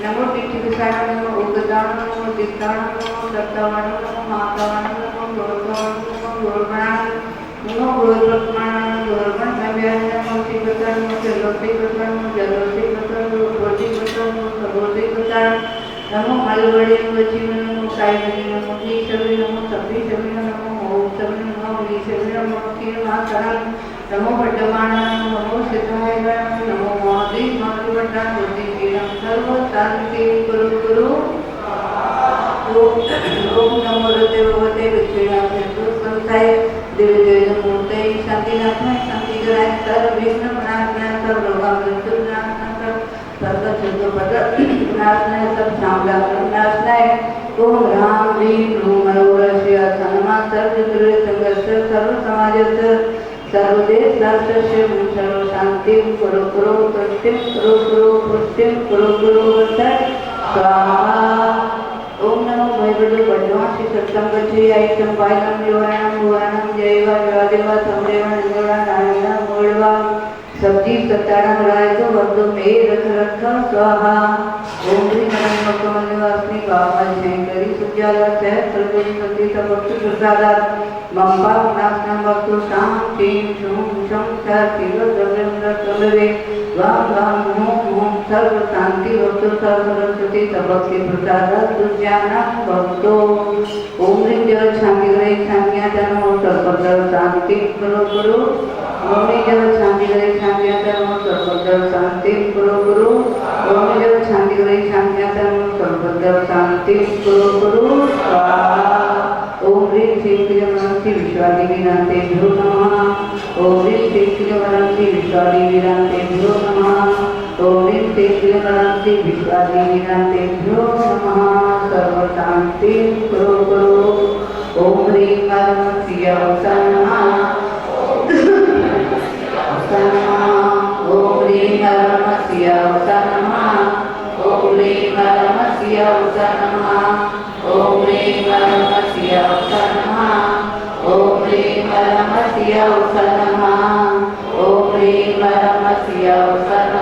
नमो तिथिविशाल नमो उगदान नमो दिक्तान नमो दत्तावान नमो मातावान नमो गोरवान नमो गोरवान नमो गोरवान गोरवान नव्यान नमो तिगतान नमो जलोति गतान नमो जलोति गतान नमो रोटी गतान नमो सबोति गतान नमो हलवड़ी वजीवन नमो साईवड़ी नमो ईश्वरी नमो सभी सभी नमो ओम सभी नमो ईश्वरी नमो तीन महाकरण नमो वर्धमान नमो सिद्धाय नमो मादी मातृवंदन बुद्धि कीलम सर्व शांति गुरु गुरु ओम नमो रते भगवते विष्णुनाथ हेतु संसाय देवी देवी मूर्ते शांतिनाथ शांति कराय सर्व विघ्न प्रणाशनाय सर्व रोगामृत्यु प्रणाशनाय सर्व शुद्ध पद प्रणाशनाय सब शामला प्रणाशनाय ओम राम ह्रीं रूं मनोरस्य सन्मा सर्व दुर्ग संघर्ष सर्व समाजस्य सर्वदेश राष्ट्रस्य सर्व शांति कुरु कुरु तुष्टिं कुरु कुरु पुष्टिं कुरु कुरु स्वाहा ओम नमो भगवते पद्माक्षी सत्संगति ऐतम पायलम योराणम गोराणम जयवा जयदेवा समदेवा नंदोरा नारायण मोड़वा सब्जी सत्तारण रायतो वर्दो मे रख रख स्वाहा ओम श्री नमः भगवान निवासनी बाबा शंकरी सुजाला सह प्रभु सती भक्त प्रसादा मम्बा नासना भक्त शांति शूम शम शांति द्रव्येंद्र कलवे वाम वाम ओम ओम सर्व शांति भक्त सरस्वती भक्ति प्रसादा सुजाना भक्तो ओम ह्रीं जल शांति ग्रह शांतियातन ओम सर्वत्र शांति करो करो ओम ह्रीं जल शांति ग्रह शांतियातन ओम सर्वत्र शांति करो करो ओम ह्रीं जल शांति ग्रह शांतियातन ओम सर्वत्र शांति करो करो स्वाहा ओम ह्रीं श्री विश्वादिवीरांतेभ्यो नमः ओम ह्रीं श्री विश्वादिवीरांतेभ्यो नमः ओम ह्रीं श्री विश्वादिवीरांतेभ्यो नमः सर्व शांति करो करो ओम ह्रीं नमः ओम ह्रीं नमः ओम ह्रीं नमः ओम ह्रीं नमः ओम ह्रीं नमः ओम ह्रीं नमः